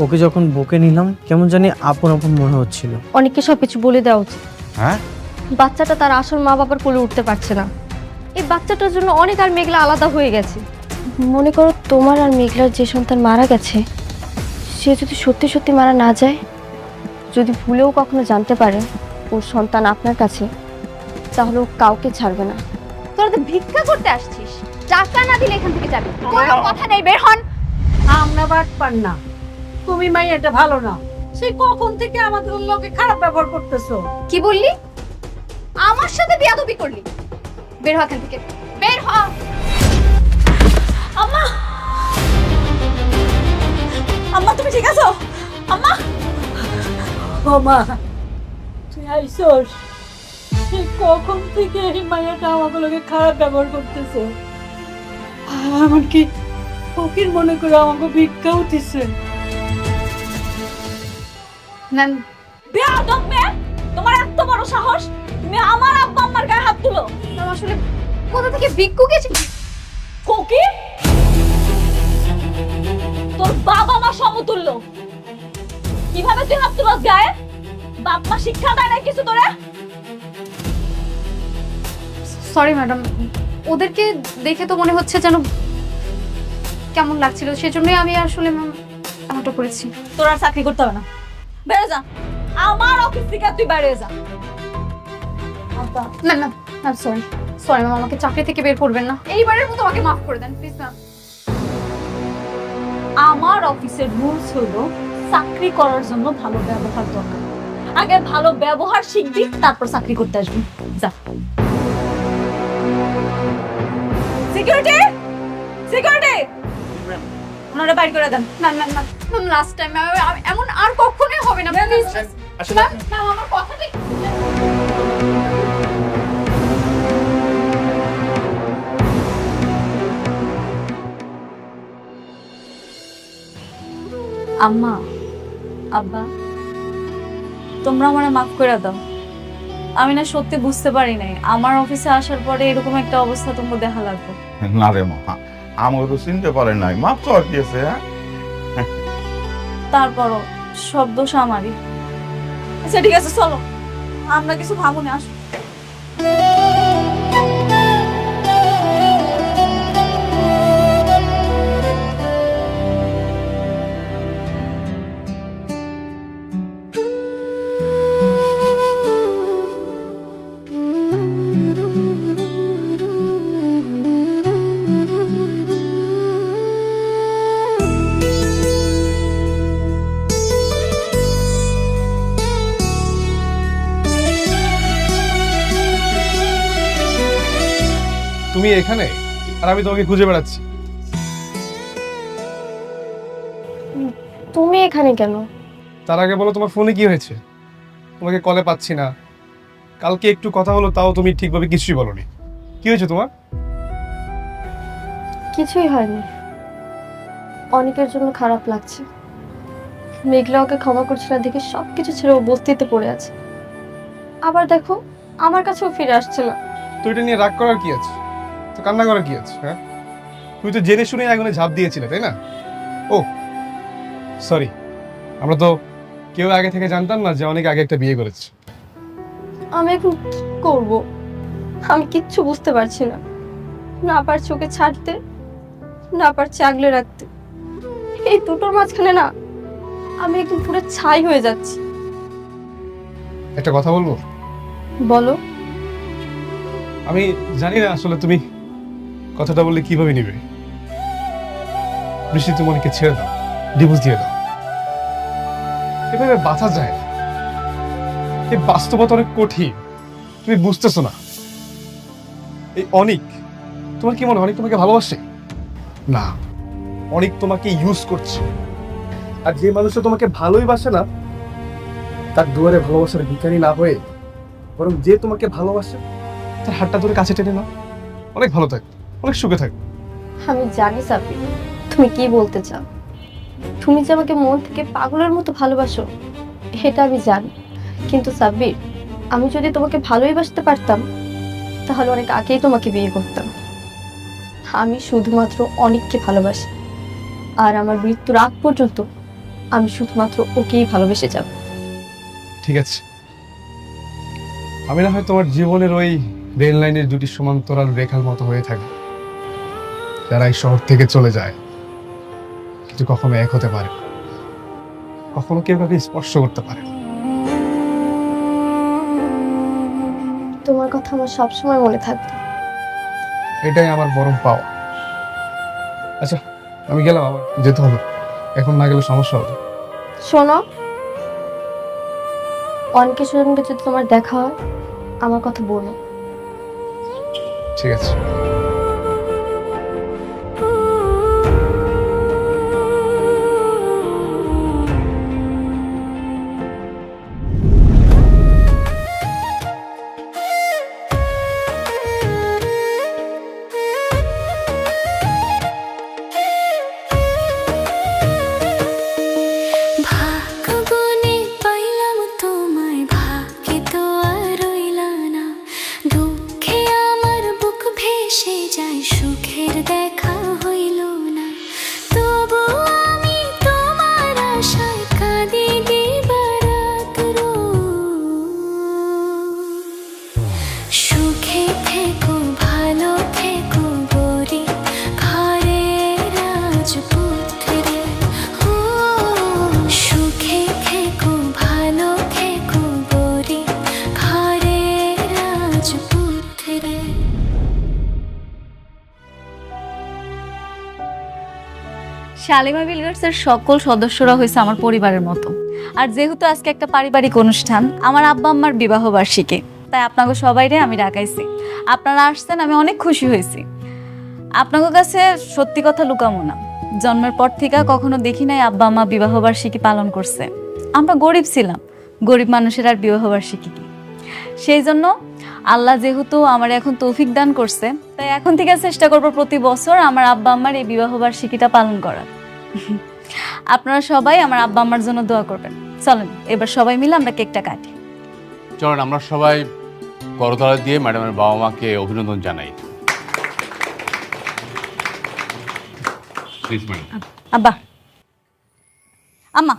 ওকে যখন বুকে নিলাম কেমন জানি আপন আপন মনে হচ্ছিল। অনেককে সবকিছু বলে দেওয়া উচিত। হ্যাঁ, বাচ্চাটা তার আসল মা বাবার কোলে উঠতে পারছে না। এই বাচ্চাটার জন্য অনেক আর মেঘলা আলাদা হয়ে গেছে। মনে করো তোমার আর মেঘলার যে সন্তান মারা গেছে, সে যদি সত্যি সত্যি মারা না যায়, যদি ভুলেও কখনো জানতে পারে ওর সন্তান আপনার কাছে, তাহলে ও কাউকে ছাড়বে না। তোরা তো ভিক্ষা করতে আসছিস, টাকা না দিলে এখান থেকে যাবি। কোনো কথা নেই, বের হন। আমরা বাটপার না, তুমি মাইয়াটা ভালো না। সেই কখন থেকে আমাদের লোকে খারাপ ব্যবহার করতেছো। কি বললি? আমার সাথে বেয়াদবি করলি? বের হ এখান থেকে, বের হ। আম্মা, আম্মা তুমি ঠিক আছো? আম্মা, ও মা তুই আইসোস? সেই কখন থেকে এই মাইয়াটা আমাদের লোকে খারাপ ব্যবহার করতেছে। এমনকি ফকির মনে করে আমাকে ভিক্ষা উঠিছে। নেন। বেয়াদব মেয়ে, তোমার এত বড় সাহস, তুমি আমার আব্বা আম্মার গায়ে হাত তুলো। আসলে কোথা থেকে ভিক্ষুক এসে? ফকির, তোর বাবা মা সমতুল্য, কিভাবে তুই হাত তুলস গায়ে? বাপ মা শিক্ষা দেয় না কিছু তোরে? সরি ম্যাডাম, ওদেরকে দেখে তো মনে হচ্ছে যেন কেমন লাগছিল, সেজন্যই আমি আসলে এমনটা করেছি। তোর আর চাকরি করতে হবে না, বেরো যা আমার অফিস থেকে, তুই বেরিয়ে যা। না না, সরি সরি ম্যাম, আমাকে চাকরি থেকে বের করবেন না, এইবারের মতো আমাকে মাফ করে দেন প্লিজ ম্যাম। আমার অফিসের রুলস হলো চাকরি করার জন্য ভালো ব্যবহার দরকার। আগে ভালো ব্যবহার শিখবি, তারপর চাকরি করতে আসবি। যা। সিকিউরিটি, সিকিউরিটি, ওনারা বাইর করে দেন। না না না ম্যাম, লাস্ট টাইম এমন আর কখনোই হবে না প্লিজ ম্যাম। ম্যাম আমার কথাটা আম্মা, আব্বা, তোমরা আমারে মাফ করে দাও। আমি না সত্যি বুঝতে পারি নাই আমার অফিসে আসার পরে এরকম একটা অবস্থা তোমরা দেখা লাগবে। না রে মা, আমাকে তো চিনতে পারে নাই, মাপ তো আর কি আছে। হ্যাঁ, তারপরও সব দোষ আমারই। আচ্ছা ঠিক আছে, চলো আমরা কিছু ভাবুনি, আসো। তুমি এখানে আর আমি তোমাকে খুঁজে বেড়াচ্ছি। তুমি এখানে কেন? তার আগে বলো তোমার ফোনে কি হয়েছে? তোমাকে কলে পাচ্ছি না, কালকে একটু কথা হলো তাও তুমি ঠিকভাবে কিছুই বলোনি। কি হয়েছে তোমার? কিছুই হয়নি। অনেকের জন্য খারাপ লাগছে, মেঘলা ওকে ক্ষমা করছে না দেখে সবকিছু ছেড়ে ও বস্তিতে পড়ে আছে। আবার দেখো আমার কাছেও ফিরে আসছে না। তো এটা নিয়ে রাগ করার কি আছে? তো কান্না করার কি আছে? হ্যাঁ, তুমি তো জেনে শুনে আগুনে ঝাঁপ দিয়েছিলে, তাই না? ও সরি, আমরা তো কেউ আগে থেকে জানতাম না যে অনেক আগে একটা বিয়ে করেছে। আমি এখন কি করব? আমি কিচ্ছু বুঝতে পারছি না। না পারছি ওকে ছাড়তে, না পারছি আগলে রাখতে। এই দুটোর মাঝখানে না আমি একদম পুরো ছাই হয়ে যাচ্ছি। একটা কথা বলবো? বলো। আমি জানি না আসলে তুমি কথাটা বললে কিভাবে নিবে। বৃষ্টি, তুমি অনেককে ছেড়ে দাও, ডিভোর্স দিয়ে দাও। এভাবে বাঁচা যায় না, এই বাস্তবতা অনেক কঠিন, তুমি বুঝতেছো না। এই অনিক, তোমার কি মনে হয় অনেক তোমাকে ভালোবাসে? না, অনেক তোমাকে ইউজ করছে। আর যে মানুষটা তোমাকে ভালোই বাসে না, তার দুয়ারে ভালোবাসার ভিখারি না হয়ে বরং যে তোমাকে ভালোবাসে তার হাতটা ধরে কাছে টেনে নাও, অনেক ভালো থাকবে, অনেক সুখে থাকবে। আমি জানি সাব্বির তুমি কি বলতে চাও। তুমি যে আমাকে মন থেকে পাগলের মতো ভালোবাসো এটা আমি জানি, কিন্তু সাব্বির আমি যদি তোমাকে ভালোই বাসতে পারতাম তাহলে অনেক আগেই তোমাকে বিয়ে করতাম। আমি শুধুমাত্র অনেককে ভালোবাসি, আর আমার মৃত্যুর আগ পর্যন্ত আমি শুধুমাত্র ওকেই ভালোবেসে যাব। ঠিক আছে, আমি না হয় তোমার জীবনের ওই রেল লাইনের দুটি সমান্তরাল রেখার মতো হয়ে থাকবে, যারা এই শহর থেকে চলে যায় কিন্তু কখনো এক হতে পারে না, কখনো কেউ কাউকে স্পর্শ করতে পারে না। তোমার কথা আমার সবসময় মনে থাকবে। এটাই আমার বরং পাওয়া। আচ্ছা, আমি গেলাম, আবার যেতে হবে, এখন না গেলে সমস্যা হবে। শোনো, অনেকের সঙ্গে যদি তোমার দেখা হয় আমার কথা বলো। ঠিক আছে। ভাগ্যবনে পাইলাম তোমায়, ভাগ্যে তো আর রইলা না। দুঃখে আমার বুক ভেসে যায়, সুখের দেখা হইল না। তবু আমি তোমার আশায় কাঁদি দিবারাত রোজ। সুখে থেকো, ভালো থেকো গরি, ঘরের রাজপুত্রে। সুখে থেকো, ভালো থেকো গরি, ঘরের রাজপুত্রে। শালিমা বিলগার্সের সকল সদস্যরা হয়েছে আমার পরিবারের মতো। আর যেহেতু আজকে একটা পারিবারিক অনুষ্ঠান, আমার আব্বা আম্মার বিবাহ বার্ষিকী, তাই আপনাকে সবাইরে আমি ডাকাইছি। আপনারা আসছেন, আমি অনেক খুশি হয়েছি। আপনাদের কাছে সত্যি কথা লুকামো না, জন্মের পর থেকে কখনো দেখি নাই আব্বা আম্মা বিবাহ বার্ষিকী পালন করছে। আমরা গরিব ছিলাম, গরিব মানুষের আর বিবাহ বার্ষিকী কি। সেই জন্য আল্লাহ যেহেতু আমার এখন তৌফিক দান করছে, তাই এখন থেকে চেষ্টা করবো প্রতি বছর আমার আব্বা আম্মার এই বিবাহ বার্ষিকীটা পালন করার। আপনারা সবাই আমার আব্বা আম্মার জন্য দোয়া করবেন। চলেন এবার সবাই মিলে আমরা কেকটা কাটি। চলেন আমরা সবাই করতালা দিয়ে ম্যাডামের বাবা মাকে অভিনন্দন জানাই। Please madam. আব্বা, আম্মা,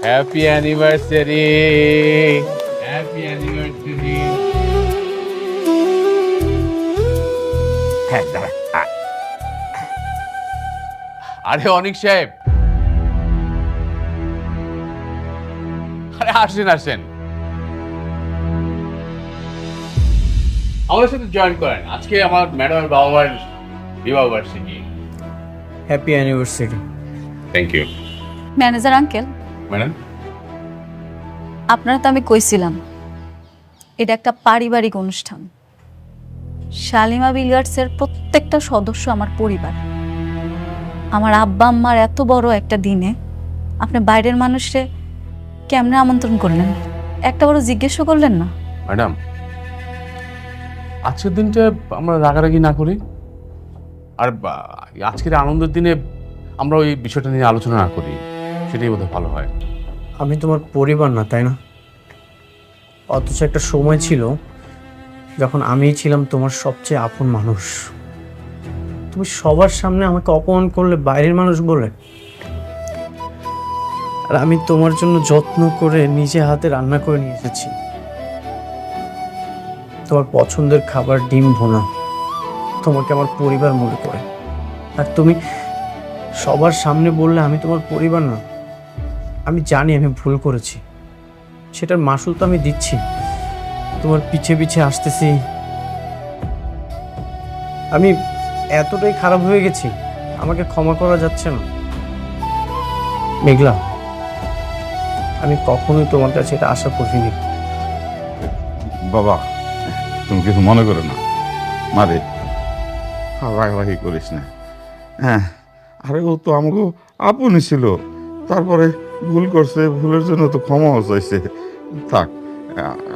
হ্যাপি অ্যানিভার্সারি, হ্যাপি অ্যানিভার্সারি। হ্যাঁ দাঁড়া। আরে অনিক সাহেব, আরে আসেন আসেন, আমাদের সাথে জয়েন করেন। আজকে আমার ম্যাডামের বাবা মার বিবাহ বার্ষিকী। Happy anniversary. Thank you manager uncle, madam. আপনারা তো আমি কইছিলাম এটা একটা পারিবারিক অনুষ্ঠান। শালিমা বিলগার্সের প্রত্যেকটা সদস্য আমার পরিবার। আমার আব্বা আম্মার এত বড় একটা দিনে আপনি বাইরের মানুষে কেমনে আমন্ত্রণ করলেন, একটা বড় জিজ্ঞেসও করলেন না? ম্যাডাম, আজকের দিনটা আমরা রাগারাগি না করি, আর আজকের আনন্দের দিনে আমরা ওই বিষয়টা নিয়ে আলোচনা না করি, সেটাই বোধহয় ভালো হয়। আমি তোমার পরিবার না, তাই না? অথচ একটা সময় ছিল যখন আমিই ছিলাম তোমার সবচেয়ে আপন মানুষ। তুমি সবার সামনে আমাকে অপমান করলে বাইরের মানুষ বলে, আর আমি তোমার জন্য যত্ন করে নিজে হাতে রান্না করে নিয়ে এসেছি। তোমার পছন্দের খাবার ডিম ভোনা, তোমাকে আমার পরিবার মনে করে। আর তুমি সবার সামনে বললে আমি তোমার পরিবার না। আমি জানি আমি ভুল করেছি, সেটার মাসুল তো আমি দিচ্ছি। তোমার পিছে পিছে আসতেছি। আমি এতটাই খারাপ হয়ে গেছি, আমাকে ক্ষমা করা যাচ্ছে না। মেঘলা, আমি কখনোই তোমার কাছে এটা আশা করিনি। বাবা, তুমি কিছু মনে করো না। মারে রাগারাগি করিস না। হ্যাঁ, আরে ও তো আমাকে আপনই ছিল, তারপরে ভুল করছে, ভুলের জন্য তো ক্ষমাও চাইছে। থাক,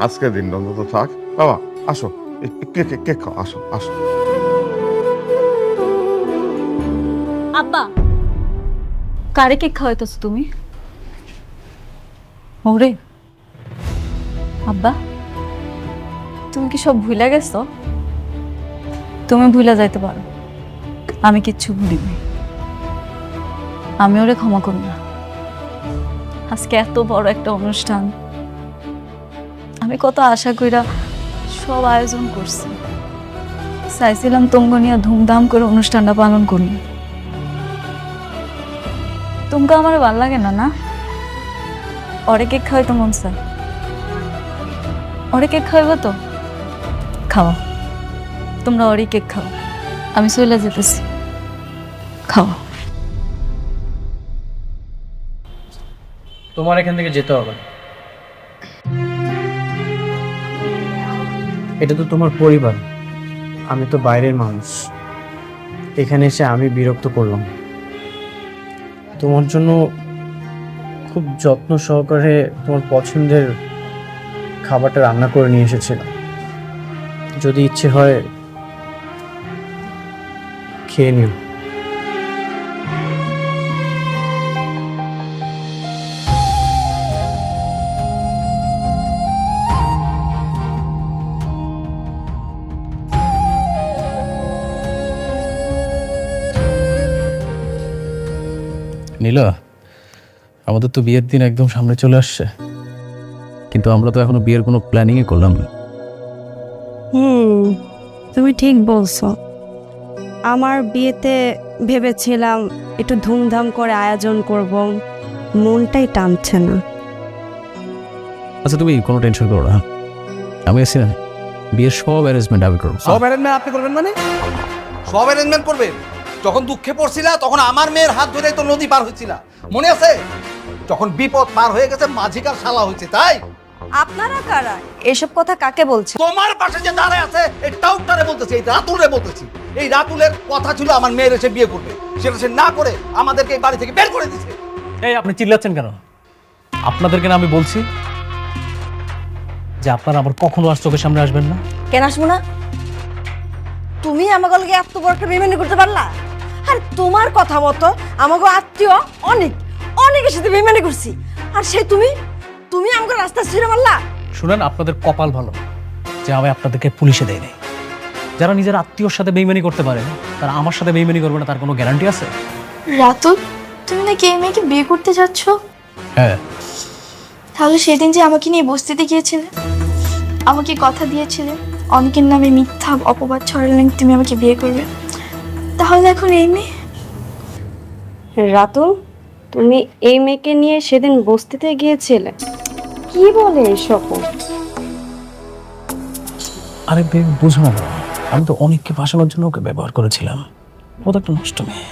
আজকের দিনটা অন্তত থাক। বাবা আসো, কেক খাও, আসো আসো। আব্বা, কারে কেক খাওয়াইতেছ তুমি? ওরে আব্বা, তুমি কি সব ভুলে গেছো? তুমি ভুলে যাইতে পারো, আমি কিচ্ছু ভুলিনি। আমি ওরে ক্ষমা করব না। আজকে এত বড় একটা অনুষ্ঠান, আমি কত আশা কইরা সব আয়োজন করছি, চাইছিলাম তোমগো নিয়ে ধুমধাম করে অনুষ্ঠানটা পালন করুন। তোমকে আমার ভাল লাগে না না? অরে কেক খাওয়াইতো মন চায়, অরে কেক খাওয়াইব তো খাওয়া, তোমরা অরে কেক খাও, আমি চলে যেতেছি, খাওয়া। তোমার এখান থেকে যেতে হবে। এটা তো তোমার পরিবার, আমি তো বাইরের মানুষ। এখানে এসে আমি বিরক্ত করলাম। তোমার জন্য খুব যত্ন সহকারে তোমার পছন্দের খাবারটা রান্না করে নিয়ে এসেছিলাম। যদি ইচ্ছে হয় খেয়ে নিও। নীলা, আমাদের তো বিয়ের দিন একদম সামনে চলে আসছে, কিন্তু আমরা তো এখনো বিয়ের কোনো প্ল্যানিংই করলাম না। তুমি ঠিক বলছো। আমার বিয়েতে ভেবেছিলাম একটু ধুমধাম করে আয়োজন করব, মনটাই টানছে না। আচ্ছা তুমি কোনো টেনশন করো না, আমি আছি না, বিয়ের সব অ্যারেঞ্জমেন্ট আমি করবো। সব অ্যারেঞ্জমেন্ট আপনি করবেন মানে? সব অ্যারেঞ্জমেন্ট করবেন? যখন দুঃখে পড়ছিলা তখন আমার মেয়ের হাত ধরে তো নদী পার হয়েছিল, মনে আছে? যখন বিপদ পার হয়ে গেছে মাঝিকার শালা হয়েছে, তাই? আপনারা কারা? এসব কথা কাকে বলছে? তোমার পাশে যে দাঁড়ায় আছে এই টাউটারে বলতেছি, এই রাতুলে বলতেছি। এই রাতুলের কথা ছিল আমার মেয়ের এসে বিয়ে করবে, সেটা সে না করে আমাদেরকে এই বাড়ি থেকে বের করে দিয়েছে। এই আপনি চিল্লাচ্ছেন কেন? আপনাদেরকে না আমি বলছি যে আপনারা আবার কখনো আর চোখের সামনে আসবেন না। কেন আসবো না? তুমি আমাকে লগে এত বড় একটা বেইমানি করতে পারলা? আর তোমার কথা মতো আমাকে আত্মীয় অনেক অনেকের সাথে বেইমানি করছি, আর সেই তুমি আমাকে রাস্তা ছেড়ে মারলা। শুনেন, আপনাদের কপাল ভালো যে আমি আপনাদেরকে পুলিশে দেয় নাই। যারা নিজের আত্মীয়র সাথে বেইমানি করতে পারে তারা আমার সাথে বেইমানি করবে না, তার কোনো গ্যারান্টি আছে? রাতুল, তুমি নাকি এই মেয়েকে বিয়ে করতে যাচ্ছ? হ্যাঁ। তাহলে সেদিন যে আমাকে নিয়ে বস্তিতে গিয়েছিলে, আমাকে কথা দিয়েছিলে অনেকের নামে মিথ্যা অপবাদ ছড়ালেন তুমি আমাকে বিয়ে করবে, তাহলে এখন এই মেয়ে? রাতুল, তুমি এই মেয়েকে নিয়ে সেদিন বস্তিতে গিয়েছিলে? কি বলে এসব? আরে বুঝো না, আমি তো অনেককে ফাঁসানোর জন্য ওকে ব্যবহার করেছিলাম, ও তো একটা নষ্ট মেয়ে।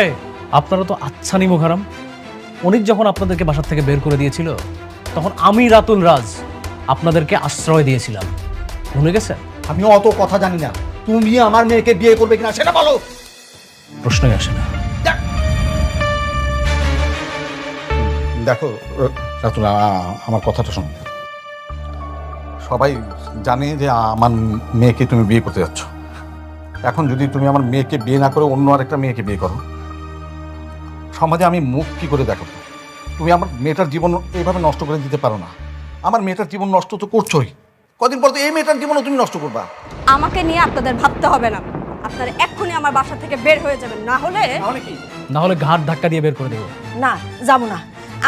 এই আপনারা তো আচ্ছা নিমো খারাম। অনেক যখন আপনাদেরকে বাসার থেকে বের করে দিয়েছিল তখন আমি রাতুল রাজ আপনাদেরকে আশ্রয় দিয়েছিলাম, ভুলে গেছে? আমি অত কথা জানি না, তুমি আমার মেয়েকে বিয়ে করবে কিনা সেটা বলো। প্রশ্নই আসে না। দেখো রাতুল, আমার কথাটা শোনো। সবাই জানে যে আমার মেয়েকে তুমি বিয়ে করতে যাচ্ছ। এখন যদি তুমি আমার মেয়েকে বিয়ে না করে অন্য আরেকটা মেয়েকে বিয়ে করো, সমাজে আমি মুখ কি করে দেখাবো? তুমি আমার মেয়েটার জীবন এইভাবে নষ্ট করে দিতে পারো না। আমার মেয়েটার জীবন নষ্ট তো করছোই, কদিন পর তো এই মেয়েটার জীবনও তুমি নষ্ট করবা। আমাকে নিয়ে আপনাদের ভাবতে হবে না, আপনারা এক্ষুনি আমার বাসা থেকে বের হয়ে যাবেন, না হলে না হলে ঘাট ধাক্কা দিয়ে বের করে দেবো। না, যাবো না।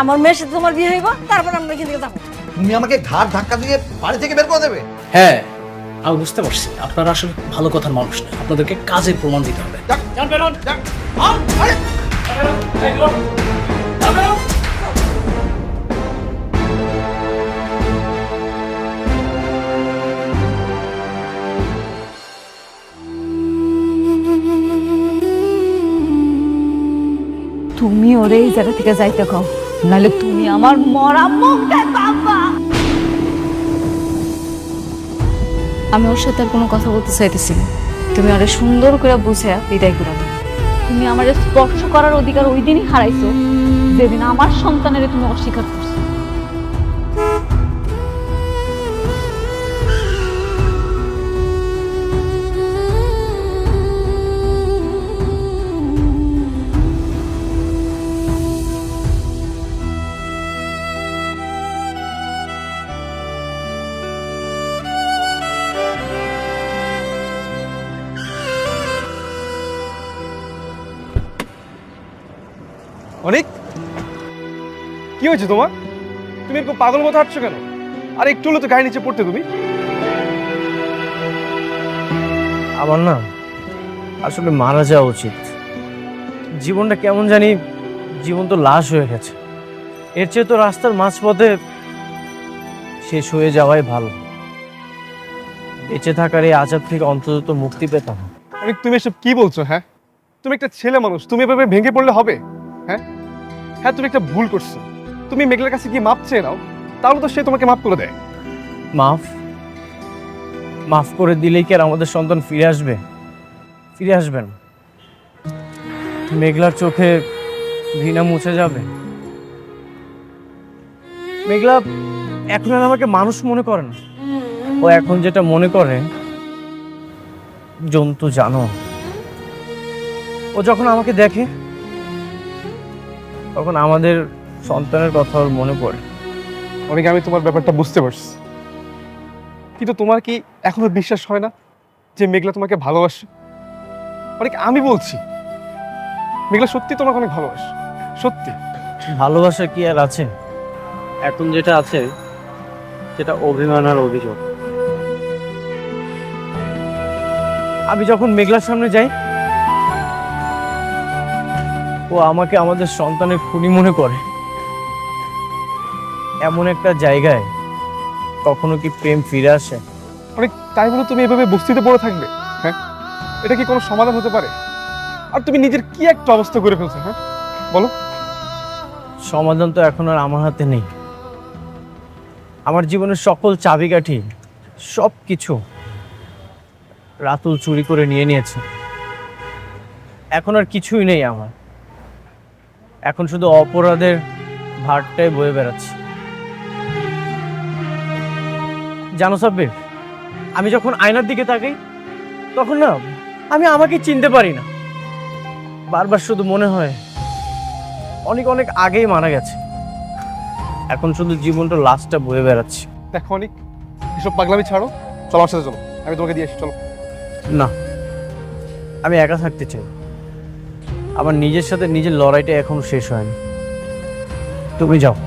আমার মেয়ের সাথে তোমার বিয়ে হইব, তারপর আমরা এখান থেকে যাবো। তুমি আমাকে ঘাট ধাক্কা দিয়ে বাড়ি থেকে বের করে দেবে? হ্যাঁ, আমি বুঝতে পারছি আপনারা আসলে ভালো কথার মানুষ না, আপনাদেরকে কাজের প্রমাণ দিতে হবে। তুমি ওরে এই জায়গা থেকে যাইতে কও, নাহলে তুমি আমার মরা মুখটা পাবা। আমি ওর সাথে আর কোনো কথা বলতে চাইতেছি না, তুমি আরে সুন্দর করে বুঝে বিদায় করে দাও। তুমি আমার স্পর্শ করার অধিকার ওই দিনই হারাইছো যেদিন আমার সন্তানের তুমি অস্বীকার করছো। অনেক কি হয়েছে তোমার? তুমি এরকম পাগল মতো হাঁটছো কেন? আর একটু হলে তো গায়ে নিচে পড়তে তুমি। আমার না আসলে মারা যাওয়া উচিত। জীবনটা কেমন জানি, জীবন তো লাশ হয়ে গেছে। এর চেয়ে তো রাস্তার মাঝপথে শেষ হয়ে যাওয়াই ভালো। বেঁচে থাকার এই আজাব থেকে অন্তত মুক্তি পেতাম। অনেক, তুমি এসব কি বলছো? হ্যাঁ, তুমি একটা ছেলে মানুষ, তুমি এভাবে ভেঙে পড়লে হবে? হ্যাঁ হ্যাঁ, তুমি একটা ভুল করছো। তুমি মেঘলার কাছে কি মাপ চেয়ে নাও, তাহলে তো সে তোমাকে মাফ করে দেয়। মাফ করে দিলেই কি আর আমাদের সন্তান ফিরে আসবে? ফিরে আসবেন? মেঘলার চোখে ঘৃণা মুছে যাবে? মেঘলা এখন আর আমাকে মানুষ মনে করে না। ও এখন যেটা মনে করে জন্তু জানো। ও যখন আমাকে দেখে তখন আমাদের সন্তানের কথা ওর মনে পড়ে। অনেক, আমি তোমার ব্যাপারটা বুঝতে পারছি, কিন্তু তোমার কি এখনো বিশ্বাস হয় না যে মেঘলা তোমাকে ভালোবাসে? অনেক, আমি বলছি মেঘলা সত্যি তোমাকে অনেক ভালোবাসে, সত্যি। ভালোবাসা কি আর আছে? এখন যেটা আছে সেটা অভিমান আর অভিযোগ। আমি যখন মেঘলার সামনে যাই ও আমাকে আমাদের সন্তানের খুনি মনে করে। এমন একটা জায়গায় কখনো কি প্রেম ফিরে আসে? অনেক, তাই বলে তুমি এভাবে বস্তিতে পড়ে থাকবে? হ্যাঁ, এটা কি কোনো সমাধান হতে পারে? আর তুমি নিজের কি একটা অবস্থা করে ফেলছো। হ্যাঁ বলো। সমাধান তো এখন আর আমার হাতে নেই। আমার জীবনের সকল চাবিকাঠি, সব কিছু রাতুল চুরি করে নিয়ে নিয়েছে। এখন আর কিছুই নেই আমার। এখন শুধু অপরাধের ভারটাই বয়ে বেড়াচ্ছে। জানো সাব্বির, আমি যখন আয়নার দিকে তাকাই তখন না আমি আমাকে চিনতে পারি না। বারবার শুধু মনে হয় অনেক অনেক আগেই মারা গেছে। এখন শুধু জীবনটা লাশটা বয়ে বেড়াচ্ছে। দেখো অনেক, এসব পাগলামি ছাড়ো, চলো আমার সাথে চলো, আমি তোমাকে দিয়ে আসি। চলো। না, আমি একা থাকতে চাই। আমার নিজের সাথে নিজের লড়াইটা এখনো শেষ হয়নি। তুমি যাও।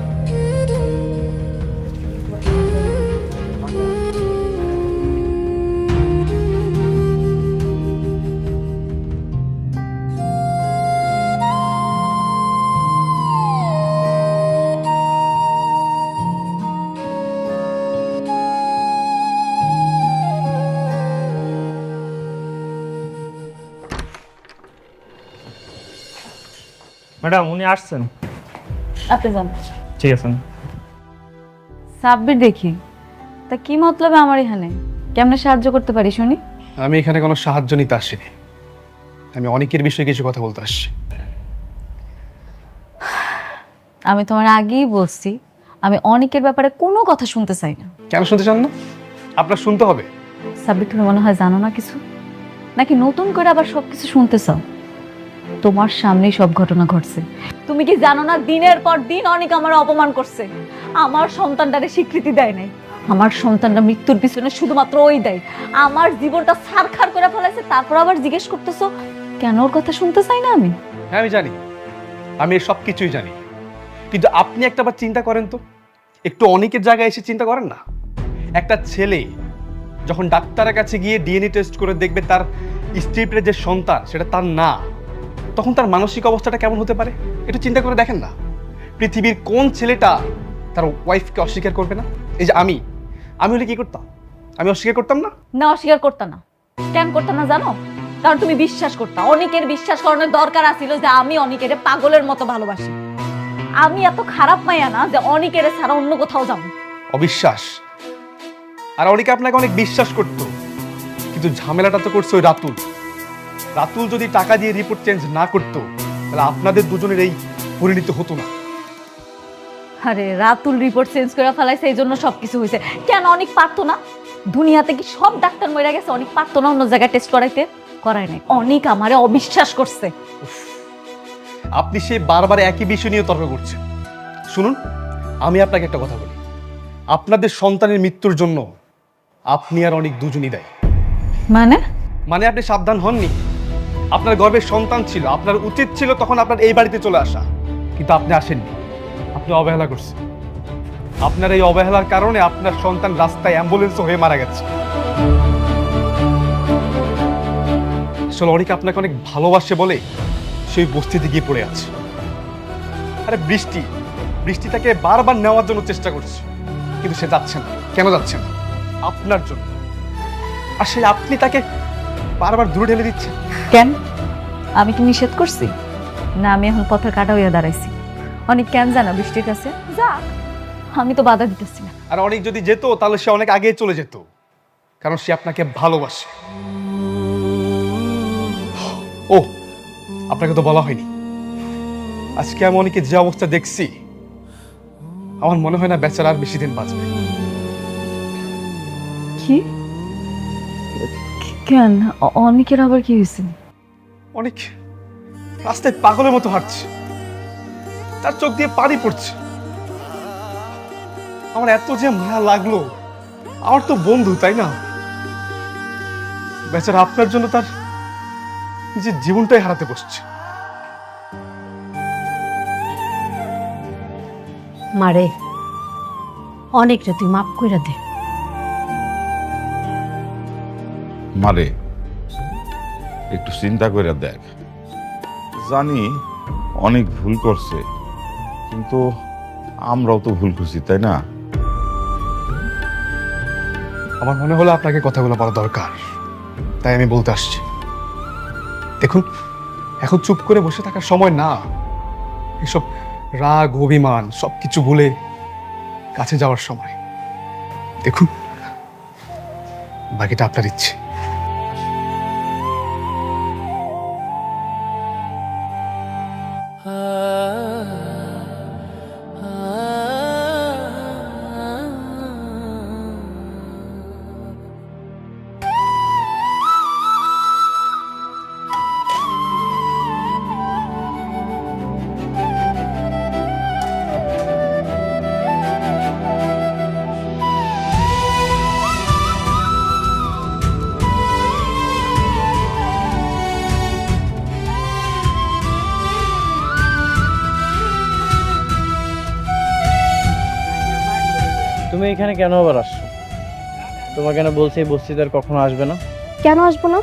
ম্যাডাম, উনি আসছেন। আপনি যান। ঠিক আছে। সাব্বির দেখি, তা কি মতলবে আমার এখানে? কেমনে সাহায্য করতে পারি শুনি? আমি এখানে কোনো সাহায্য নিতে আসিনি, আমি অনেকের বিষয়ে কিছু কথা বলতে আসছি। আমি তোমার আগেই বলছি, আমি অনেকের ব্যাপারে কোনো কথা শুনতে চাই না। কেন শুনতে চান না? আপনার শুনতে হবে। সাব্বির, তুমি মনে হয় জানো না কিছু, নাকি নতুন করে আবার সবকিছু শুনতে চাও? তোমার সামনেই সব ঘটনা ঘটছে। তুমি কি জানো না, দিনের পর দিন অনেক আমার অপমান করছে, আমার সন্তানটারে স্বীকৃতি দেয় নাই। আমার সন্তানটা মৃত্যুর পিছনে শুধুমাত্র ওই দেয়, আমার জীবনটা ছারখার করে ফেলাইছে। তারপর আবার জিজ্ঞেস করতেছো কেন ওর কথা শুনতে চাই না আমি? হ্যাঁ আমি জানি, আমি সব কিছুই জানি, কিন্তু আপনি একটা বার চিন্তা করেন তো, একটু অনেকের জায়গায় এসে চিন্তা করেন না। একটা ছেলে যখন ডাক্তারের কাছে গিয়ে ডিএনএ টেস্ট করে দেখবে তার স্ত্রীর যে সন্তান সেটা তার না, তখন তার মানসিক অবস্থাটা কেমন হতে পারে একটু চিন্তা করে দেখেন না। পৃথিবীর কোন ছেলেটা তার ওয়াইফকে অস্বীকার করবে না? এই যে আমি হলে কি করতাম? আমি অস্বীকার করতাম না? না, অস্বীকার করতাম না। কেন করতাম না জানো? কারণ তুমি বিশ্বাস করতা। অনেকের বিশ্বাস করানোর দরকার আছিল যে আমি অনেকের পাগলের মতো ভালোবাসি। আমি এত খারাপ মাইয়া না যে অনেকের ছাড়া অন্য কোথাও যাবো। অবিশ্বাস? আর অনেকে আপনাকে অনেক বিশ্বাস করত, কিন্তু ঝামেলাটা তো করছে ওই রাতুল। রাতুল যদি টাকা দিয়ে রিপোর্ট চেঞ্জ না করতো তাহলে আপনাদের দুজনের এই পরিণতি হতো না। আরে রাতুল রিপোর্ট চেঞ্জ করে ফেলাইছে, এই জন্য সবকিছু হয়েছে। কেন অনেক পারতো না? দুনিয়াতে কি সব ডাক্তার মরে গেছে? অনেক পারতো না অন্য জায়গায় টেস্ট করাইতে? করায় নাই। অনেক আমারে অবিশ্বাস করছে। আপনি সে বারবার একই বিষয় নিয়ে তর্ক করছেন। শুনুন, আমি আপনাকে একটা কথা বলি, আপনাদের সন্তানের মৃত্যুর জন্য আপনি আর অনেক দুজনই দায়ী। মানে আপনি সাবধান হননি। আপনার গর্ভের সন্তান ছিল, আপনার উচিত ছিল তখন আপনার এই বাড়িতে চলে আসা, কিন্তু আপনি আসেননি। আপনি অবহেলা করছেন। আপনার এই অবহেলার কারণে আপনার সন্তান রাস্তায় অ্যাম্বুলেন্স হয়ে মারা গেছে। আসলে অনেক আপনাকে অনেক ভালোবাসে বলে সেই বস্তিতে গিয়ে পড়ে আছে। আরে বৃষ্টি তাকে বারবার নেওয়ার জন্য চেষ্টা করছে, কিন্তু সে যাচ্ছে না। কেন যাচ্ছে না? আপনার জন্য। আর সেই আপনি তাকে বারবার দূরে ঠেলে দিচ্ছেন। কেন? আমি কি নিষেধ করছি? না, আমি এখন পথের কাটা হইয়া দাঁড়াইছি। অনেক কেন জানা বৃষ্টির কাছে যা, আমি তো বাধা দিতেছি না। আর অনেক যদি যেত তাহলে সে অনেক আগে চলে যেত, কারণ সে আপনাকে ভালোবাসে। ও, আপনাকে তো বলা হয়নি, আজকে আমি অনেকে যে অবস্থা দেখছি, আমার মনে হয় না বেচারা আর বেশি দিন বাঁচবে। কি? কেন? অনেকের আবার কি হয়েছে? অনেক রাস্তায় পাগলের মতো হাঁটছে, তার চোখ দিয়ে পানি পড়ছে। আমার এত যে মায়া লাগলো, আমার তো বন্ধু, তাই না? বেচারা আপনার জন্য তার নিজের জীবনটাই হারাতে বসছে। মারে, অনেকটা তুই মাফ করে দে। মারে, একটু চিন্তা করে দেখ। জানি অনেক ভুল করছে, কিন্তু আমরাও তো ভুল করছি, তাই না? আমার মনে হলো আপনাকে কথাগুলো বলা দরকার, তাই আমি বলতে আসছি। দেখুন, এখন চুপ করে বসে থাকার সময় না। এসব রাগ অভিমান সবকিছু ভুলে কাছে যাওয়ার সময়। দেখুন, বাকিটা আপনার ইচ্ছে। তুমি এখানে কেন আবার আসছো? তোমাকে কেন বলছি এই বস্তিতে আর কখনো আসবে না? কেন আসবো না?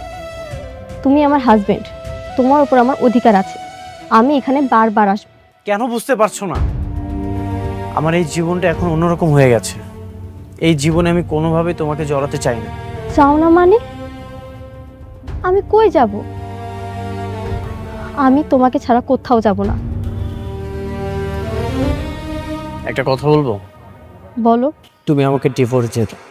তুমি আমার হাজবেন্ড, তোমার উপর আমার অধিকার আছে। আমি এখানে বারবার আসবো। কেন বুঝতে পারছো না? আমার এই জীবনটা এখন অন্যরকম হয়ে গেছে। এই জীবনে আমি কোনোভাবেই তোমাকে জড়াতে চাই না। চাও না মানে? আমি কই যাব? আমি তোমাকে ছাড়া কোথাও যাব না। একটা কথা বলবো? বলো। তুমি আমাকে ডিভোর্স দিয়ে দাও।